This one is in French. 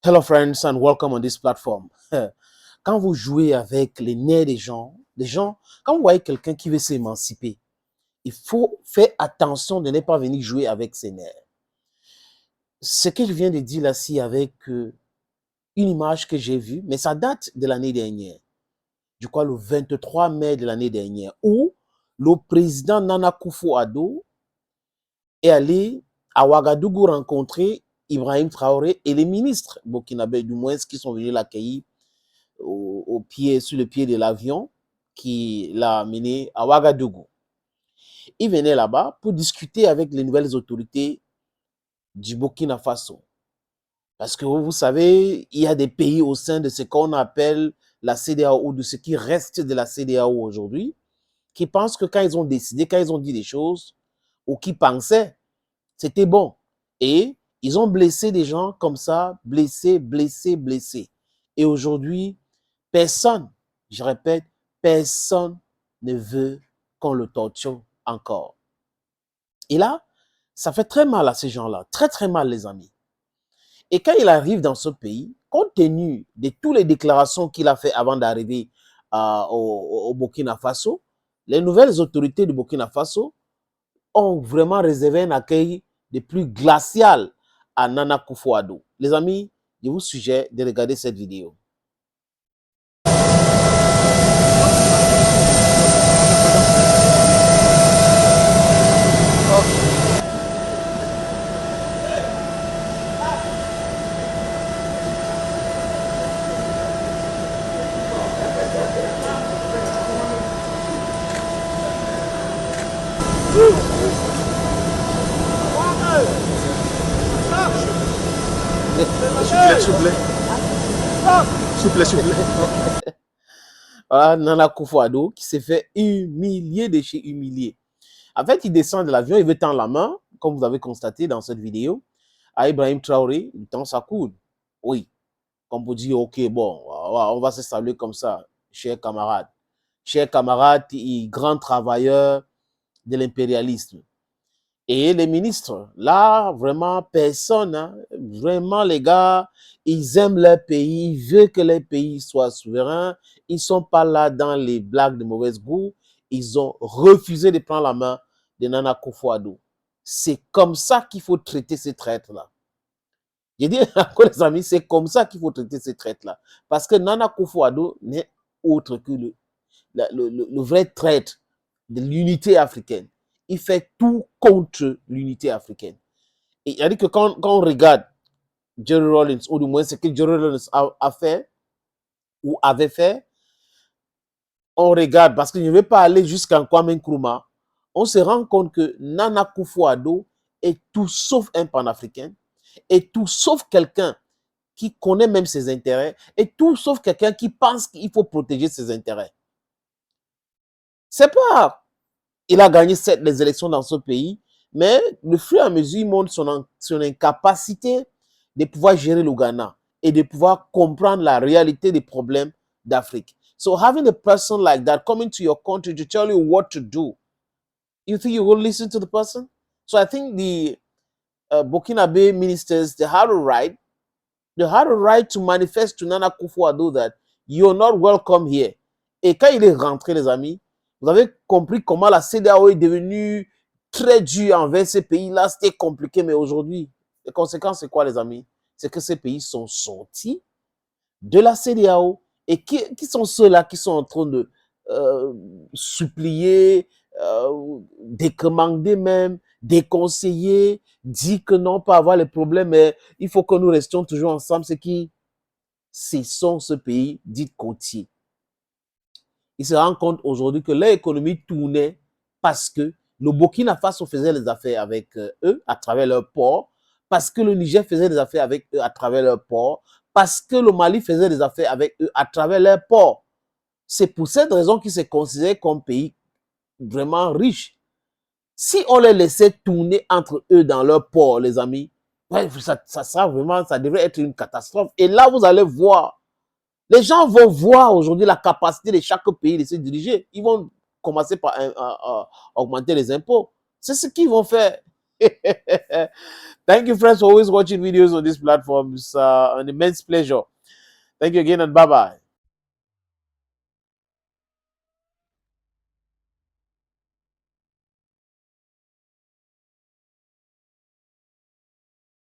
Hello friends and welcome on this platform. Quand vous jouez avec les nerfs des gens, quand vous voyez quelqu'un qui veut s'émanciper, il faut faire attention de ne pas venir jouer avec ses nerfs. Ce que je viens de dire là, c'est avec une image que j'ai vue, mais ça date de l'année dernière. Je crois le 23 mai de l'année dernière, où le président Nana Akufo-Addo est allé à Ouagadougou rencontrer Ibrahim Traoré et les ministres burkinabés, du moins, qui sont venus l'accueillir sur le pied de l'avion qui l'a amené à Ouagadougou. Il venait là-bas pour discuter avec les nouvelles autorités du Burkina Faso. Parce que vous savez, il y a des pays au sein de ce qu'on appelle la CEDEAO ou de ce qui reste de la CEDEAO aujourd'hui, qui pensent que quand ils ont décidé, quand ils ont dit des choses, ou qui pensaient, c'était bon. Et ils ont blessé des gens comme ça, blessés. Et aujourd'hui, personne, je répète, personne ne veut qu'on le torture encore. Et là, ça fait très mal à ces gens-là, très mal les amis. Et quand il arrive dans ce pays, compte tenu de toutes les déclarations qu'il a fait avant d'arriver au Burkina Faso, les nouvelles autorités du Burkina Faso ont vraiment réservé un accueil de plus glacial à Nana Akufo-Addo. Les amis, je vous suggère de regarder cette vidéo. S'il vous plaît. Voilà, Nana Akufo-Addo qui s'est fait humilier de chez humilié. En fait, il descend de l'avion, il veut tendre la main, comme vous avez constaté dans cette vidéo, à Ibrahim Traoré, il tend sa coude. Oui, comme pour dire, ok, bon, on va se saluer comme ça, chers camarades. Chers camarades, grands travailleurs de l'impérialisme. Et les ministres, là, vraiment, personne, hein, vraiment, les gars, ils aiment leur pays, ils veulent que leur pays soit souverain. Ils ne sont pas là dans les blagues de mauvais goût. Ils ont refusé de prendre la main de Nana Akufo-Addo. C'est comme ça qu'il faut traiter ces traîtres-là. Je dis encore, les amis, c'est comme ça qu'il faut traiter ces traîtres-là. Parce que Nana Akufo-Addo n'est autre que le vrai traître de l'unité africaine. Il fait tout contre l'unité africaine. Et il a dit que quand on regarde Jerry Rawlings, ou du moins ce que Jerry Rawlings a fait, ou avait fait, on regarde, parce que je ne vais pas aller jusqu'à Kwame Nkrumah, on se rend compte que Nana Akufo-Addo est tout sauf un panafricain, et tout sauf quelqu'un qui connaît même ses intérêts, et tout sauf quelqu'un qui pense qu'il faut protéger ses intérêts. C'est pas... Il a gagné les élections dans ce pays, mais le fur et à mesure, il montre son incapacité de pouvoir gérer le Ghana et de pouvoir comprendre la réalité des problèmes d'Afrique. So having a person like that coming to your country to tell you what to do, you think you will listen to the person? So I think the Burkinabe ministers, they had a right to manifest to Nana Akufo-Addo that you're not welcome here. Et quand il est rentré, les amis, vous avez compris comment la CEDEAO est devenue très dure envers ces pays-là. C'était compliqué, mais aujourd'hui, les conséquences, c'est quoi, les amis? C'est que ces pays sont sortis de la CEDEAO et qui sont ceux-là qui sont en train de supplier, décommander même, déconseiller, dire que non, pas avoir les problèmes, mais il faut que nous restions toujours ensemble. C'est qui? Ce sont ce pays dit côtier. Ils se rendent compte aujourd'hui que leur économie tournait parce que le Burkina Faso faisait les affaires avec eux à travers leur port, parce que le Niger faisait des affaires avec eux à travers leur port, parce que le Mali faisait des affaires avec eux à travers leur port. C'est pour cette raison qu'ils se considèrent comme pays vraiment riche. Si on les laissait tourner entre eux dans leur port, les amis, ouais, ça devrait être une catastrophe. Et là, vous allez voir, les gens vont voir aujourd'hui la capacité de chaque pays de se diriger. Ils vont commencer par augmenter les impôts. C'est ce qu'ils vont faire. Thank you, friends, for always watching videos on these platforms. An immense pleasure. Thank you again, and bye-bye.